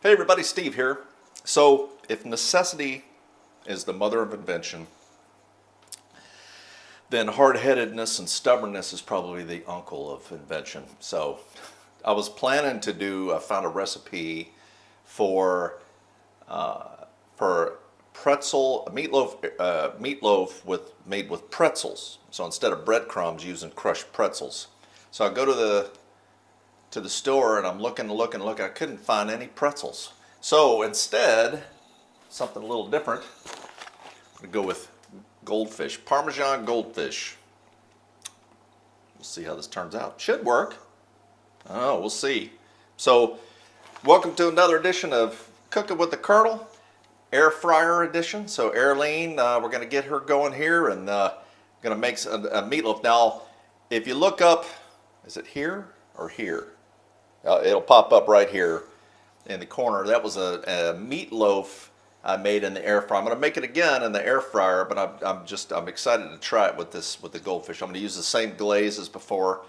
Hey everybody, Steve here. So, if necessity is the mother of invention, then hard-headedness and stubbornness is probably the uncle of invention. So, I was planning to I found a recipe for meatloaf made with pretzels. So instead of breadcrumbs, using crushed pretzels. So I go to the store and I'm looking. I couldn't find any pretzels. So instead, something a little different. I'm gonna go with goldfish, parmesan goldfish. We'll see how this turns out. Should work. Oh, we'll see. So, welcome to another edition of Cooking with the Colonel, air fryer edition. So, Arlene, we're gonna get her going here and gonna make a meatloaf. Now, if you look up, is it here or here? It'll pop up right here in the corner. That was a meatloaf I made in the air fryer. I'm going to make it again in the air fryer, but I'm excited to try it with the goldfish. I'm going to use the same glaze as before.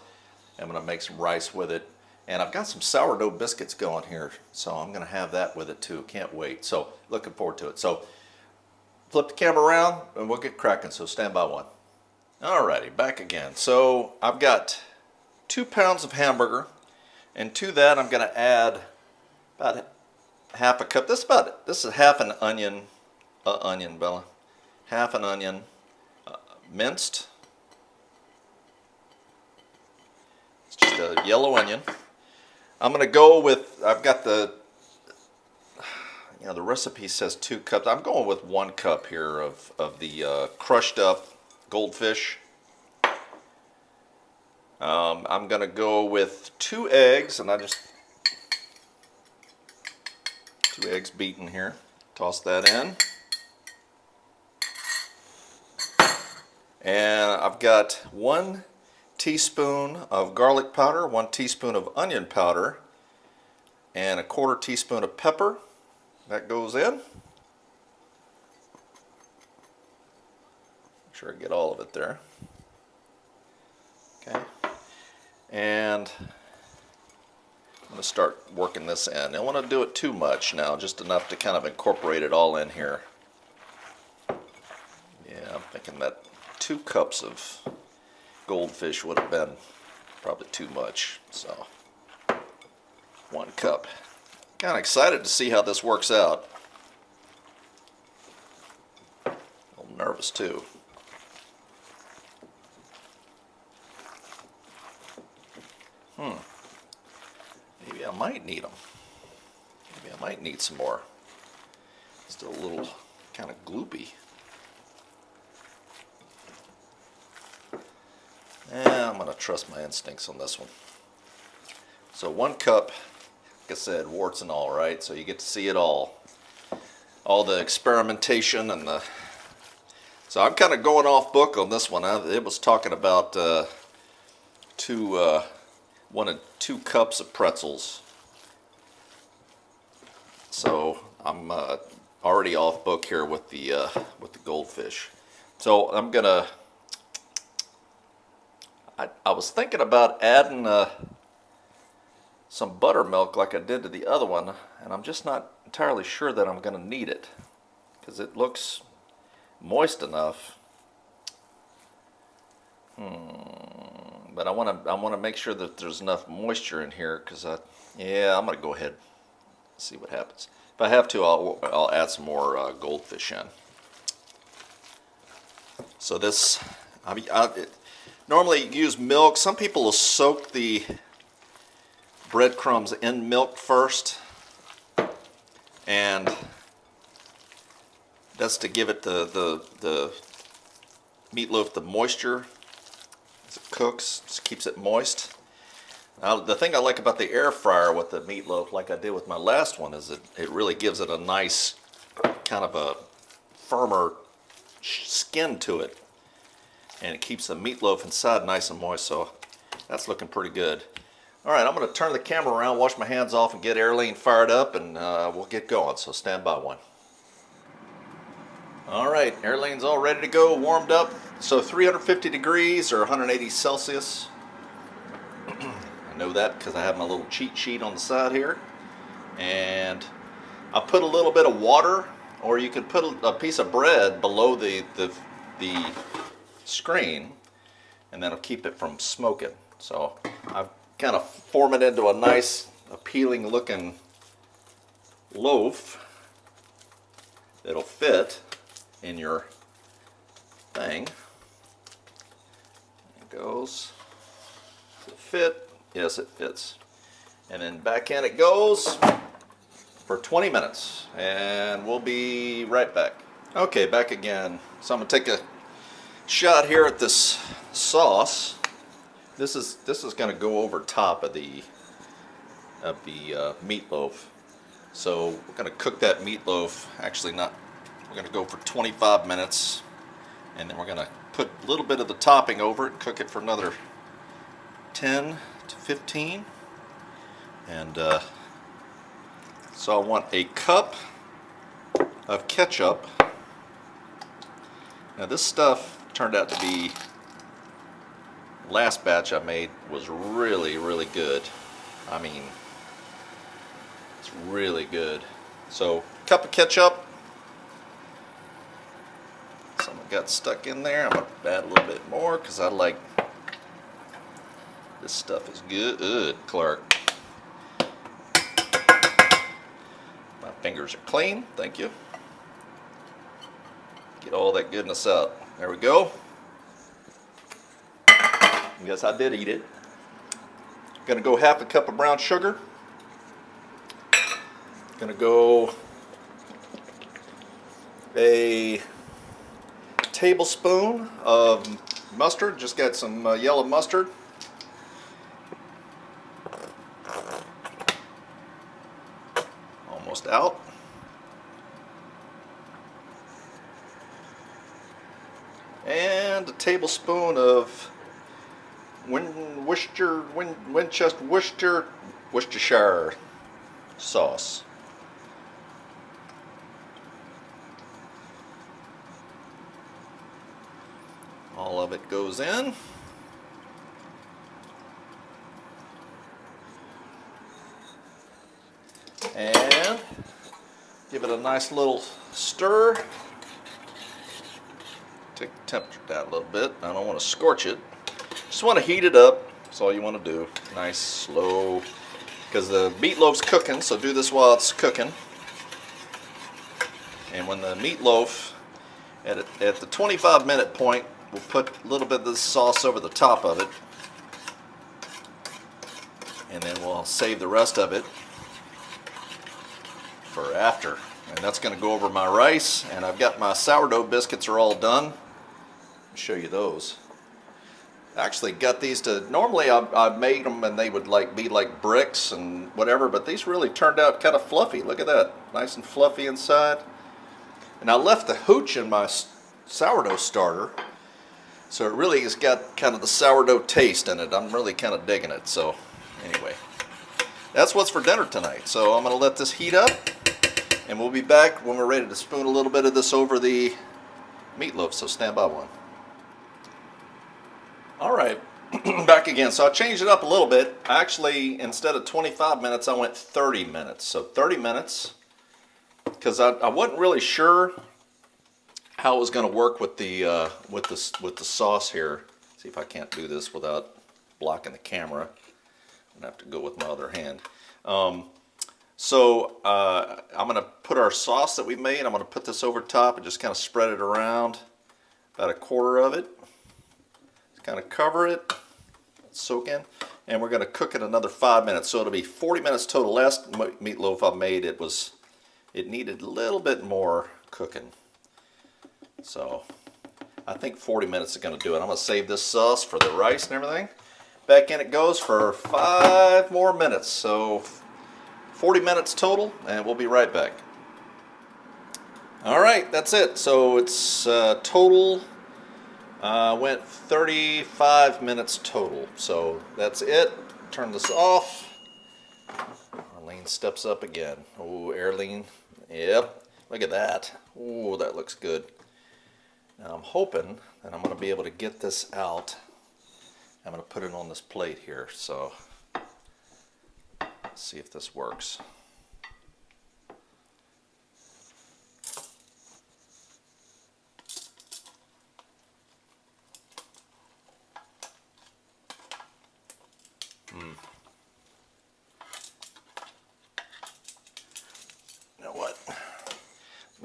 I'm going to make some rice with it, and I've got some sourdough biscuits going here, so I'm going to have that with it too. Can't wait. So looking forward to it. So flip the camera around and we'll get cracking. So stand by one. Alrighty, back again. So I've got 2 pounds of hamburger. And to that, I'm going to add about half a cup. This is half an onion, Bella. Half an onion, minced. It's just a yellow onion. I'm going to go with, I've got the recipe says 2 cups. I'm going with 1 cup here of the crushed up goldfish. I'm going to go with 2 eggs, and 2 eggs beaten here. Toss that in. And I've got 1 teaspoon of garlic powder, 1 teaspoon of onion powder, and a 1/4 teaspoon of pepper. That goes in. Make sure I get all of it there. Okay. And I'm going to start working this in. I don't want to do it too much now, just enough to kind of incorporate it all in here. Yeah, I'm thinking that 2 cups of goldfish would have been probably too much. So 1 cup. Kind of excited to see how this works out. A little nervous too. Maybe I might need them. Maybe I might need some more. Still a little kind of gloopy. I'm going to trust my instincts on this one. So 1 cup, like I said, warts and all, right? So you get to see it all. All the experimentation and the... So I'm kind of going off book on this one. It was talking about 1 and 2 cups of pretzels. So I'm already off book here with the goldfish. So I'm gonna. I was thinking about adding some buttermilk like I did to the other one, and I'm just not entirely sure that I'm gonna need it because it looks moist enough. But I want to make sure that there's enough moisture in here because I'm gonna go ahead and see what happens. If I have to, I'll add some more goldfish in. So this, normally you use milk. Some people will soak the breadcrumbs in milk first, and that's to give it the meatloaf the moisture. As it cooks, just keeps it moist. Now, the thing I like about the air fryer with the meatloaf, like I did with my last one, is it really gives it a nice, kind of a firmer skin to it. And it keeps the meatloaf inside nice and moist, so that's looking pretty good. All right, I'm going to turn the camera around, wash my hands off, and get Arlene fired up, and we'll get going, so stand by one. All right, Arlene's all ready to go, warmed up. So 350 degrees or 180 Celsius. I know that because I have my little cheat sheet on the side here. And I put a little bit of water, or you could put a piece of bread below the screen, and that'll keep it from smoking. So I've kind of formed it into a nice, appealing looking loaf that'll fit in your thing. It goes. Does it fit? Yes, it fits. And then back in it goes for 20 minutes, and we'll be right back. Okay, back again. So I'm gonna take a shot here at this sauce. This is gonna go over top of the meatloaf. So we're gonna cook that meatloaf. Actually, not. We're gonna go for 25 minutes, and then we're gonna put a little bit of the topping over it, cook it for another 10 to 15. And so I want a cup of ketchup. Now this stuff turned out to be, last batch I made was really, really good. I mean, it's really good. So, cup of ketchup. Some got stuck in there. I'm going to add a little bit more because I like, this stuff is good, Clark. My fingers are clean, thank you. Get all that goodness out. There we go. Yes, I did eat it. Gonna go half a cup of brown sugar. Gonna go a tablespoon of mustard. Just got some yellow mustard. Almost out. And a tablespoon of Worcestershire sauce. All of it goes in. And give it a nice little stir. Take the temperature down a little bit. I don't want to scorch it. Just want to heat it up. That's all you want to do. Nice, slow. Because the meatloaf's cooking, so do this while it's cooking. And when the meatloaf, at the 25-minute point, we'll put a little bit of this sauce over the top of it. And then we'll save the rest of it for after. And that's going to go over my rice. And I've got my sourdough biscuits are all done. I'll show you those. I actually got these to, normally I've made them and they would be like bricks and whatever, but these really turned out kind of fluffy. Look at that, nice and fluffy inside. And I left the hooch in my sourdough starter, so it really has got kind of the sourdough taste in it. I'm really kind of digging it. So anyway, that's what's for dinner tonight. So I'm going to let this heat up, and we'll be back when we're ready to spoon a little bit of this over the meatloaf, so stand by one. All right, back again. So I changed it up a little bit. Actually, instead of 25 minutes, I went 30 minutes. So 30 minutes, because I wasn't really sure how it was going to work with the sauce here. See if I can't do this without blocking the camera. I'm gonna have to go with my other hand. So I'm gonna put our sauce that we made. I'm gonna put this over top and just kind of spread it around, about a quarter of it. Kind of cover it, soak in, and we're going to cook it another 5 minutes. So it'll be 40 minutes total. Last meatloaf I made, it needed a little bit more cooking. So I think 40 minutes is going to do it. I'm going to save this sauce for the rice and everything. Back in it goes for 5 more minutes. So 40 minutes total, and we'll be right back. All right, that's it. So it's total. Went 35 minutes total. So that's it. Turn this off. Arlene steps up again. Oh, Arlene. Yep. Look at that. Oh, that looks good. Now I'm hoping that I'm going to be able to get this out. I'm going to put it on this plate here. So let's see if this works.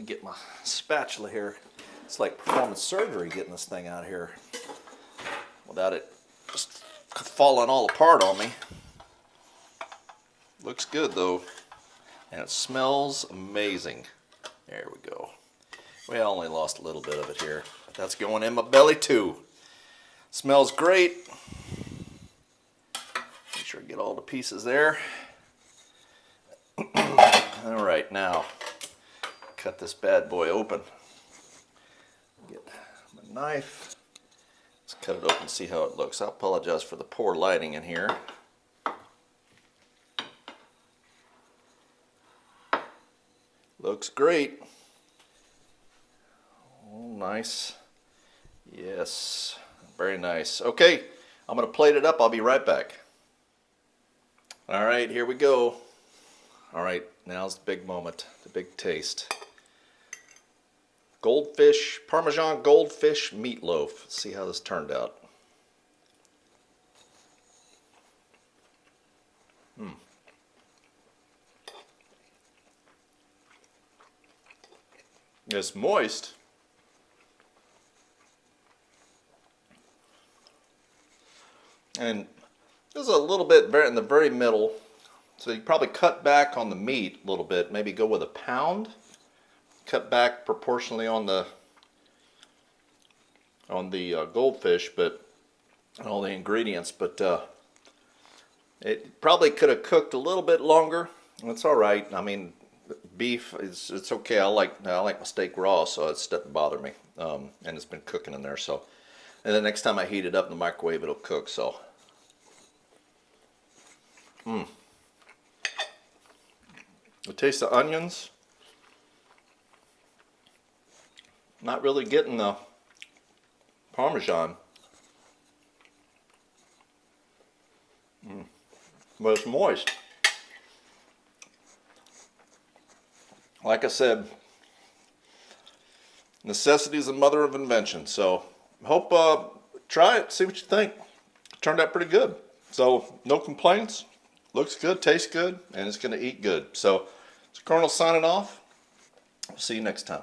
get my spatula here. It's like performing surgery getting this thing out here without it just falling all apart on me. Looks good though, and it smells amazing. There we go. We only lost a little bit of it here, but that's going in my belly too. Smells great. Make sure I get all the pieces there. All right, now cut this bad boy open. Get my knife. Let's cut it open and see how it looks. I apologize for the poor lighting in here. Looks great. Oh, nice. Yes, very nice. Okay, I'm going to plate it up. I'll be right back. All right, here we go. All right, now's the big moment, the big taste. Goldfish, Parmesan goldfish meatloaf. Let's see how this turned out. It's moist. And there's a little bit in the very middle. So you probably cut back on the meat a little bit. Maybe go with a pound. Cut back proportionally on the goldfish, but and all the ingredients. But it probably could have cooked a little bit longer. That's all right. I mean, beef it's okay. I like my steak raw, so it doesn't bother me. And it's been cooking in there. So, and the next time I heat it up in the microwave, it'll cook. So. The taste of onions. Not really getting the Parmesan. But it's moist. Like I said, necessity is the mother of invention. So hope try it, see what you think. It turned out pretty good. So no complaints. Looks good, tastes good, and it's going to eat good. So it's Colonel signing off. See you next time.